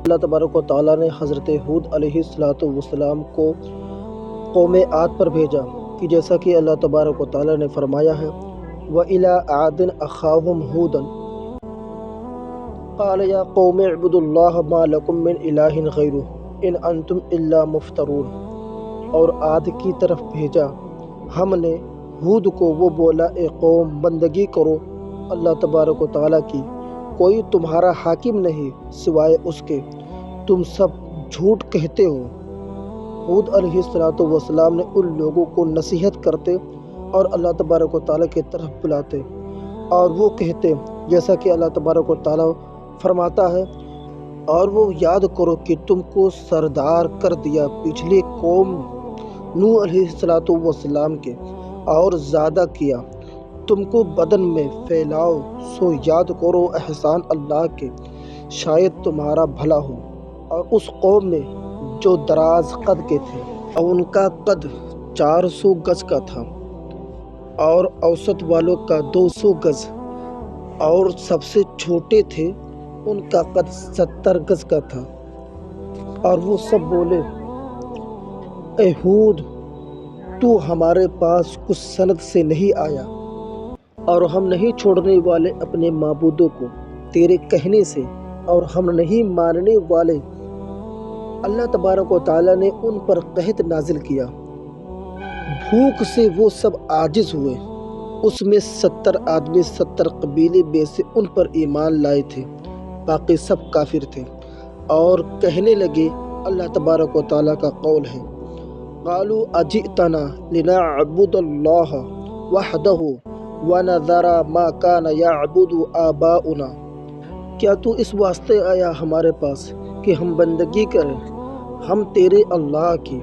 اللہ تبارک و تعالیٰ نے حضرت ہود علیہ السلام کو قوم عاد پر بھیجا کہ جیسا کہ اللہ تبارک و تعالیٰ نے فرمایا ہے وَإِلَىٰ عَادٍ أَخَاهُمْ هُودًا قَالَ يَا قَوْمِ اعْبُدُوا اللَّهَ مَا لَكُم مِّنْ إِلَٰهٍ غَيْرُهُ إِنْ أَنْتُمْ إِلَّا مُفْتَرُونَ۔ اور عاد کی طرف بھیجا ہم نے ہود کو، وہ بولا اے قوم بندگی کرو اللہ تبارک و تعالیٰ کی، کوئی تمہارا حاکم نہیں سوائے اس کے، تم سب جھوٹ کہتے ہو۔ ہود علیہ السلام نے ان لوگوں کو نصیحت کرتے اور اللہ تبارک و تعالیٰ کی طرف بلاتے، اور وہ کہتے جیسا کہ اللہ تبارک و تعالیٰ فرماتا ہے اور وہ یاد کرو کہ تم کو سردار کر دیا پچھلی قوم نوح علیہ السلام کے، اور زیادہ کیا تم کو بدن میں پھیلاؤ، سو یاد کرو احسان اللہ کے، شاید تمہارا بھلا ہو۔ اور اس قوم میں جو دراز قد کے تھے اور ان کا قد 400 گز کا تھا، اور اوسط والوں کا 200 گز، اور سب سے چھوٹے تھے ان کا قد 70 گز کا تھا، اور وہ سب بولے اے ہود تو ہمارے پاس کچھ سند سے نہیں آیا، اور ہم نہیں چھوڑنے والے اپنے معبودوں کو تیرے کہنے سے، اور ہم نہیں ماننے والے۔ اللہ تبارک و تعالیٰ نے ان پر قحط نازل کیا، بھوک سے وہ سب عاجز ہوئے۔ اس میں 70 آدمی 70 قبیلے میں سے ان پر ایمان لائے تھے، باقی سب کافر تھے، اور کہنے لگے اللہ تبارک و تعالیٰ کا قول ہے قالوا اجئتنا لنعبد اللہ وحدہ وَنَذَرَ مَا كَانَ يَعْبُدُ آبَاؤُنَا، کیا تو اس واسطے آیا ہمارے پاس کہ ہم بندگی کریں ہم تیرے اللہ کی،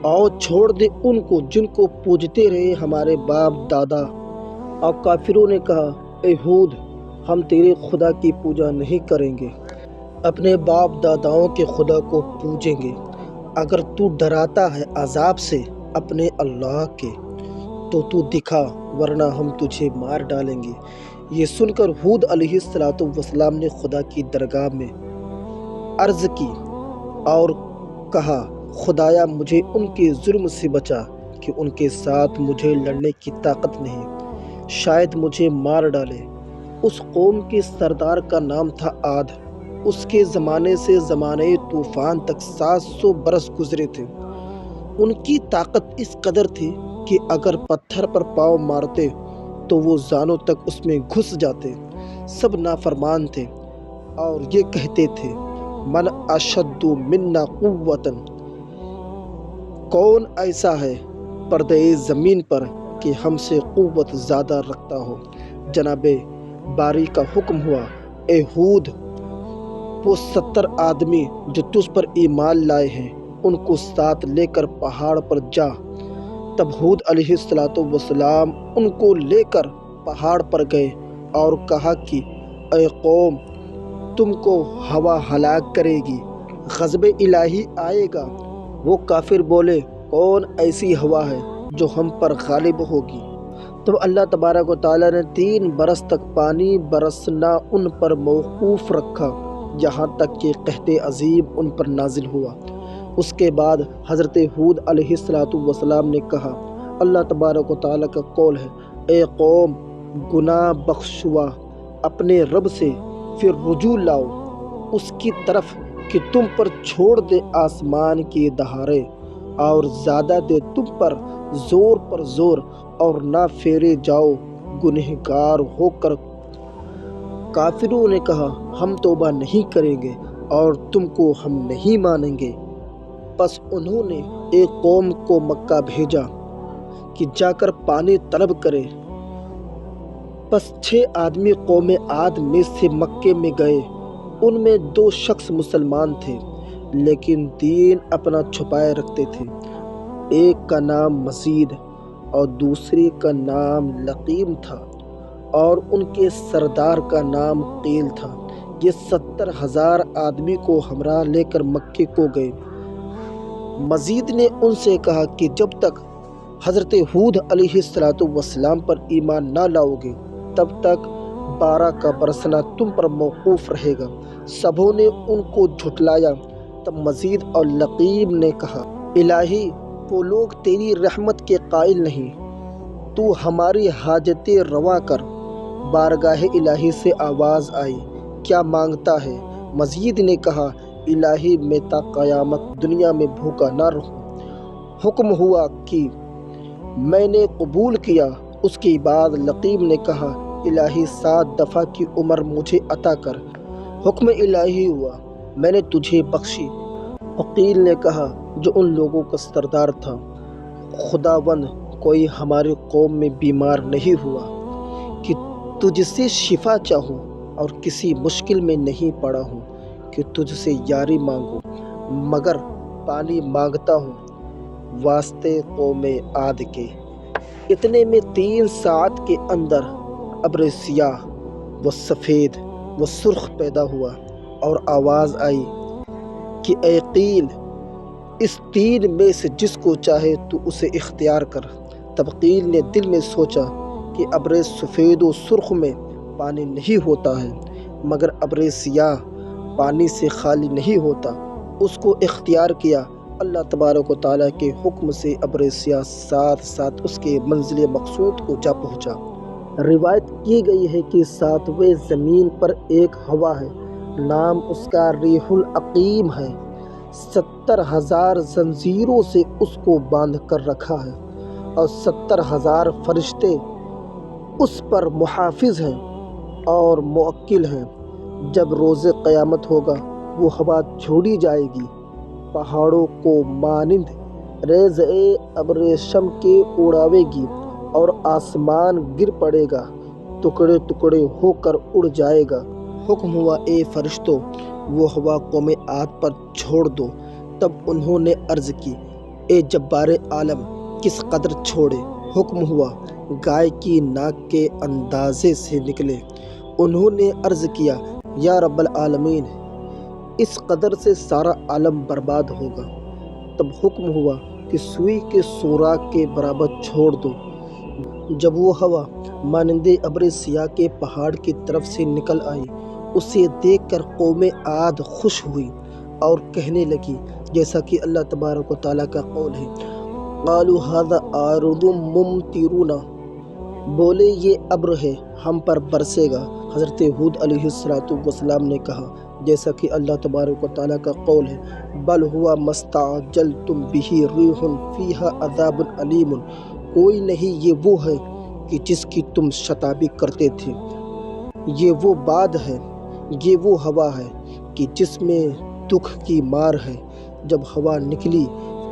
اور چھوڑ دے ان کو جن کو پوجتے رہے ہمارے باپ دادا۔ اور کافروں نے کہا اے ہود ہم تیرے خدا کی پوجا نہیں کریں گے، اپنے باپ داداؤں کے خدا کو پوجیں گے۔ اگر تو ڈراتا ہے عذاب سے اپنے اللہ کے تو دکھا، ورنہ ہم تجھے مار ڈالیں گے۔ یہ سن کر ہود علیہ السلام نے خدا کی درگاہ میں عرض کی اور کہا خدایا مجھے ان کے ظلم سے بچا کہ ان کے ساتھ مجھے لڑنے کی طاقت نہیں، شاید مجھے مار ڈالے۔ اس قوم کے سردار کا نام تھا عاد، اس کے زمانے سے زمانے طوفان تک 700 برس گزرے تھے۔ ان کی طاقت اس قدر تھی کہ اگر پتھر پر پاؤں مارتے تو وہ زانوں تک اس میں گھس جاتے۔ سب نافرمان تھے اور یہ کہتے تھے من اشد منا قوتا، کون ایسا ہے پردے زمین پر کہ ہم سے قوت زیادہ رکھتا ہو۔ جناب باری کا حکم ہوا اے ہود وہ 70 آدمی جو تجھ پر ایمان لائے ہیں ان کو ساتھ لے کر پہاڑ پر جا۔ تب ہود علیہ السلام ان کو لے کر پہاڑ پر گئے اور کہا کہ اے قوم تم کو ہوا ہلاک کرے گی، غضب الہی آئے گا۔ وہ کافر بولے کون ایسی ہوا ہے جو ہم پر غالب ہوگی؟ تو اللہ تبارک و تعالیٰ نے 3 برس تک پانی برسنا ان پر موقوف رکھا، یہاں تک کہ قحط عظیم ان پر نازل ہوا۔ اس کے بعد حضرت ہود علیہ السلام نے کہا اللہ تبارک و تعالیٰ کا قول ہے اے قوم گناہ بخشوا اپنے رب سے، پھر رجوع لاؤ اس کی طرف کہ تم پر چھوڑ دے آسمان کی دہارے، اور زیادہ دے تم پر زور اور نہ پھیرے جاؤ گنہگار ہو کر۔ کافروں نے کہا ہم توبہ نہیں کریں گے اور تم کو ہم نہیں مانیں گے۔ پس انہوں نے ایک قوم کو مکہ بھیجا کہ جا کر پانی طلب کرے۔ پس 6 آدمی قوم عاد میں سے مکے میں گئے، ان میں 2 شخص مسلمان تھے لیکن دین اپنا چھپائے رکھتے تھے، ایک کا نام مزید اور دوسرے کا نام لقیم تھا، اور ان کے سردار کا نام قیل تھا۔ یہ 70,000 آدمی کو ہمراہ لے کر مکے کو گئے۔ مزید نے ان سے کہا کہ جب تک حضرت ہود علیہ السلام پر ایمان نہ لاؤ گے تب تک بارہ کا برسنا تم پر موقوف رہے گا۔ سبھوں نے ان کو جھٹلایا۔ تب مزید اور لقیب نے کہا، الہی وہ لوگ تیری رحمت کے قائل نہیں، تو ہماری حاجتیں روا کر۔ بارگاہ الہی سے آواز آئی، کیا مانگتا ہے؟ مزید نے کہا، الہی میں تا قیامت دنیا میں بھوکا نہ رہوں۔ حکم ہوا کہ میں نے قبول کیا۔ اس کے بعد لقیب نے کہا، الہی 7 دفعہ کی عمر مجھے عطا کر۔ حکم الہی ہوا، میں نے تجھے بخشی۔ عقیل نے کہا جو ان لوگوں کا سردار تھا، خداوند کوئی ہماری قوم میں بیمار نہیں ہوا کہ تجھ سے شفا چاہوں، اور کسی مشکل میں نہیں پڑا ہوں کہ تجھ سے یاری مانگوں، مگر پانی مانگتا ہوں واسطے قوم عاد کے۔ اتنے میں 3 ساعت کے اندر ابر سیاہ و سفید و سرخ پیدا ہوا، اور آواز آئی کہ اے قیل، اس 3 میں سے جس کو چاہے تو اسے اختیار کر۔ تب قیل نے دل میں سوچا کہ ابر سفید و سرخ میں پانی نہیں ہوتا ہے، مگر ابر سیاہ پانی سے خالی نہیں ہوتا۔ اس کو اختیار کیا۔ اللہ تبارک و تعالیٰ کے حکم سے ابر سیاہ ساتھ ساتھ اس کے منزل مقصود کو جا پہنچا۔ روایت کی گئی ہے کہ 7ویں زمین پر ایک ہوا ہے، نام اس کا ریح العقیم ہے۔ 70,000 زنجیروں سے اس کو باندھ کر رکھا ہے، اور 70,000 فرشتے اس پر محافظ ہیں اور موکل ہیں۔ جب روز قیامت ہوگا، وہ ہوا چھوڑی جائے گی، پہاڑوں کو مانند ریزۂ ابریشم کے اڑاوے گی، اور آسمان گر پڑے گا، ٹکڑے ٹکڑے ہو کر اڑ جائے گا۔ حکم ہوا، اے فرشتوں، وہ ہوا قوم عاد پر چھوڑ دو۔ تب انہوں نے عرض کی، اے جبار عالم، کس قدر چھوڑے؟ حکم ہوا، گائے کی ناک کے اندازے سے نکلے۔ انہوں نے عرض کیا، یا رب العالمین، اس قدر سے سارا عالم برباد ہوگا۔ تب حکم ہوا کہ سوئی کے سوراخ کے برابر چھوڑ دو۔ جب وہ ہوا مانند ابر سیاہ کے پہاڑ کی طرف سے نکل آئی، اسے دیکھ کر قوم عاد خوش ہوئی اور کہنے لگی، جیسا کہ اللہ تبارک و تعالیٰ کا قول ہے، قالوا ھذا عارض ممطرنا، بولے یہ ابر ہے، ہم پر برسے گا۔ حضرت ہود علیہ السلام نے کہا، جیسا کہ اللہ تبارک و تعالیٰ کا قول ہے، بل ہوا ما استعجلتم بہ ریح فیہا عذاب علیم، کوئی نہیں، یہ وہ ہے کہ جس کی تم شتابی کرتے تھے۔ یہ وہ باد ہے، یہ وہ ہوا ہے کہ جس میں دکھ کی مار ہے۔ جب ہوا نکلی،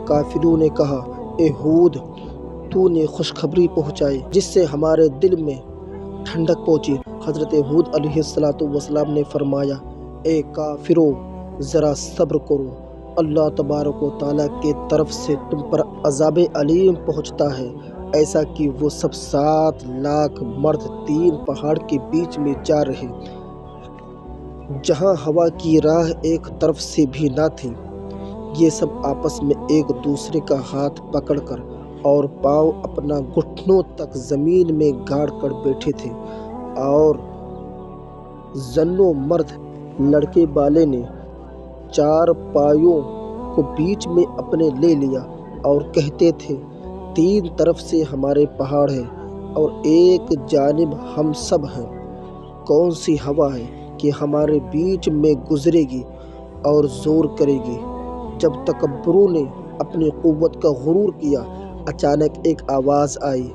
کافروں نے کہا، اے ہود، تو نے خوشخبری پہنچائی جس سے ہمارے دل میں ٹھنڈک پہنچی۔ حضرت ہود علیہ السلام نے فرمایا، اے کافرو، ذرا صبر کرو، اللہ تبارک و تعالیٰ کے طرف سے تم پر عذاب علیم پہنچتا ہے، ایسا کہ وہ سب 7 لاکھ مرد 3 پہاڑ کے بیچ میں جا رہے، جہاں ہوا کی راہ ایک طرف سے بھی نہ تھی۔ یہ سب آپس میں ایک دوسرے کا ہاتھ پکڑ کر اور پاؤں اپنا گھٹنوں تک زمین میں گاڑ کر بیٹھے تھے، اور زنوں مرد لڑکے بالے نے 4 پایوں کو بیچ میں اپنے لے لیا، اور کہتے تھے، 3 طرف سے ہمارے پہاڑ ہیں اور ایک جانب ہم سب ہیں، کون سی ہوا ہے کہ ہمارے بیچ میں گزرے گی اور زور کرے گی؟ جب تکبروں نے اپنی قوت کا غرور کیا، اچانک ایک آواز آئی،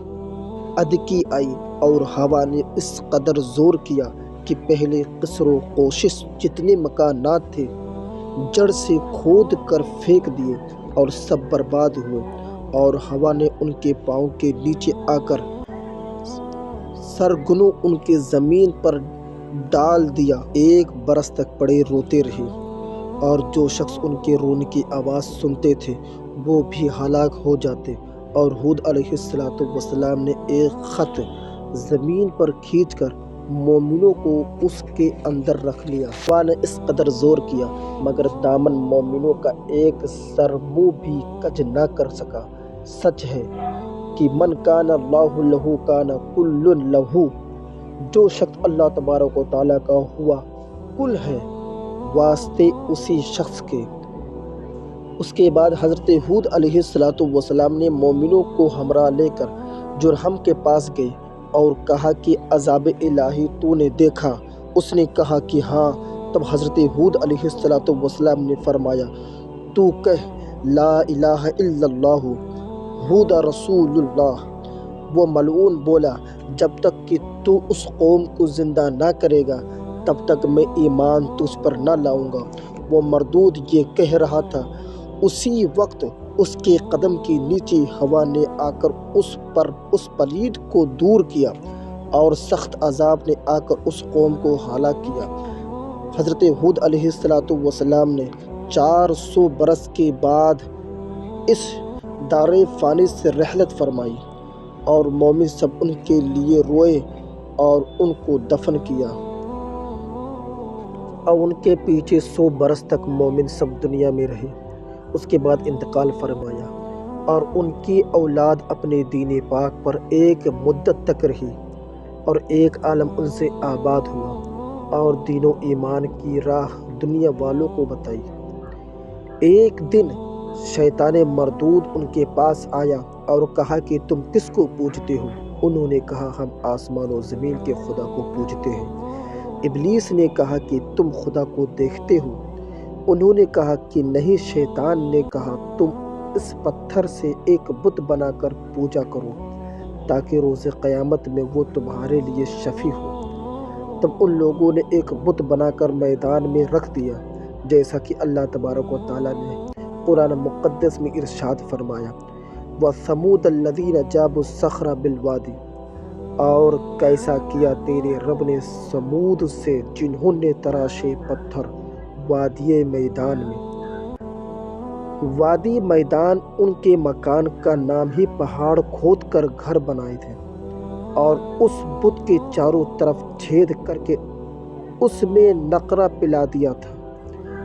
ادکی آئی، اور ہوا نے اس قدر زور کیا کہ پہلے قصر و کوشش جتنے مکانات تھے جڑ سے کھود کر پھینک دیے، اور سب برباد ہوئے، اور ہوا نے ان کے پاؤں کے نیچے آ کر سرگنوں ان کے زمین پر ڈال دیا۔ 1 برس تک پڑے روتے رہے، اور جو شخص ان کے رونے کی آواز سنتے تھے وہ بھی ہلاک ہو جاتے۔ اور ہود علیہ السلام نے ایک خط زمین پر کھینچ کر مومنوں کو اس کے اندر رکھ لیا۔ ہوا نے اس قدر زور کیا، مگر دامن مومنوں کا ایک سر منہ بھی کج نہ کر سکا۔ سچ ہے کہ من کان اللہ لہ کان کل لہ، جو شخص اللہ تبارک و تعالیٰ کا ہوا کل ہے واسطے اسی شخص کے۔ اس کے بعد حضرت ہود علیہ السلام نے مومنوں کو ہمراہ لے کر جرہم کے پاس گئے اور کہا کہ عذاب الہی تو نے دیکھا؟ اس نے کہا کہ ہاں۔ تب حضرت ہود علیہ السلام نے فرمایا تو کہہ لا الہ الا اللہ ہود رسول اللہ۔ وہ ملعون بولا جب تک کہ تو اس قوم کو زندہ نہ کرے گا تب تک میں ایمان تجھ پر نہ لاؤں گا۔ وہ مردود یہ کہہ رہا تھا، اسی وقت اس کے قدم کے نیچے ہوا نے آ کر اس پلید کو دور کیا اور سخت عذاب نے آ کر اس قوم کو ہلاک کیا۔ حضرت ہود علیہ السلام نے 400 برس کے بعد اس دار فانی سے رحلت فرمائی اور مومن سب ان کے لیے روئے اور ان کو دفن کیا، اور ان کے پیچھے 100 برس تک مومن سب دنیا میں رہے۔ اس کے بعد انتقال فرمایا اور ان کی اولاد اپنے دین پاک پر ایک مدت تک رہی اور ایک عالم ان سے آباد ہوا اور دین و ایمان کی راہ دنیا والوں کو بتائی۔ ایک دن شیطان مردود ان کے پاس آیا اور کہا کہ تم کس کو پوجتے ہو؟ انہوں نے کہا ہم آسمان و زمین کے خدا کو پوجتے ہیں۔ ابلیس نے کہا کہ تم خدا کو دیکھتے ہو؟ انہوں نے کہا کہ نہیں۔ شیطان نے کہا تم اس پتھر سے ایک بت بنا کر پوجا کرو تاکہ روز قیامت میں وہ تمہارے لیے شفیع ہو۔ تب ان لوگوں نے ایک بت بنا کر میدان میں رکھ دیا، جیسا کہ اللہ تبارک و تعالیٰ نے قرآن مقدس میں ارشاد فرمایا وَثَمُودَ الَّذِينَ جَابُوا الصَّخْرَ بِالْوَادِ۔ اور کیسا کیا تیرے رب نے سمود سے جنہوں نے تراشے پتھر وادی میدان میں۔ وادی میدان ان کے مکان کا نام ہی پہاڑ کھود کر گھر بنائے تھے اور اس بت کے چاروں طرف چھید کر کے اس میں نقرہ پلا دیا تھا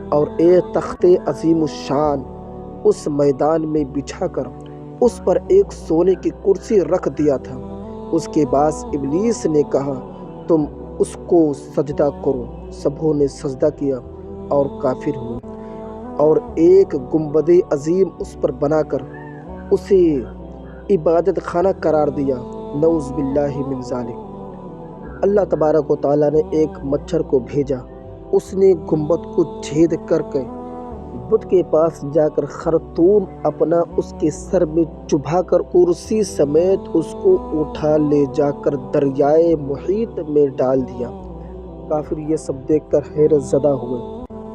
اور ایک تخت عظیم الشان اس میدان میں بچھا کر اس پر ایک سونے کی کرسی رکھ دیا تھا۔ اس کے بعد ابلیس نے کہا تم اس کو سجدہ کرو۔ سبوں نے سجدہ کیا اور کافر ہوئے اور ایک گنبد عظیم اس پر بنا کر اسے عبادت خانہ قرار دیا۔ نعوذ باللہ من ذالک۔ اللہ تبارک و تعالیٰ نے ایک مچھر کو بھیجا، اس نے گنبد کو چھید کر کے بت کے پاس جا کر خرطوم اپنا اس کے سر میں چبھا کر کرسی سمیت اس کو اٹھا لے جا کر دریائے محیط میں ڈال دیا۔ کافر یہ سب دیکھ کر حیرت زدہ ہوئے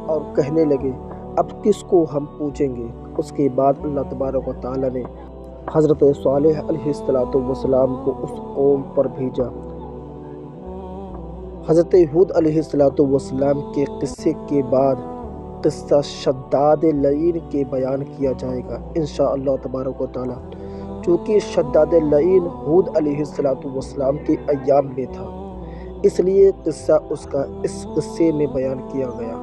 اور کہنے لگے اب کس کو ہم پوجیں گے؟ اس کے بعد اللہ تبارک و تعالیٰ نے حضرت صالح علیہ السلام کو اس قوم پر بھیجا۔ حضرت ہود علیہ السلام کے قصے کے بعد قصہ شداد لعین کے بیان کیا جائے گا انشاءاللہ تبارک و تعالیٰ، چونکہ شداد لعین ہود علیہ السلام کے ایام میں تھا، اس لیے قصہ اس کا اس قصے میں بیان کیا گیا۔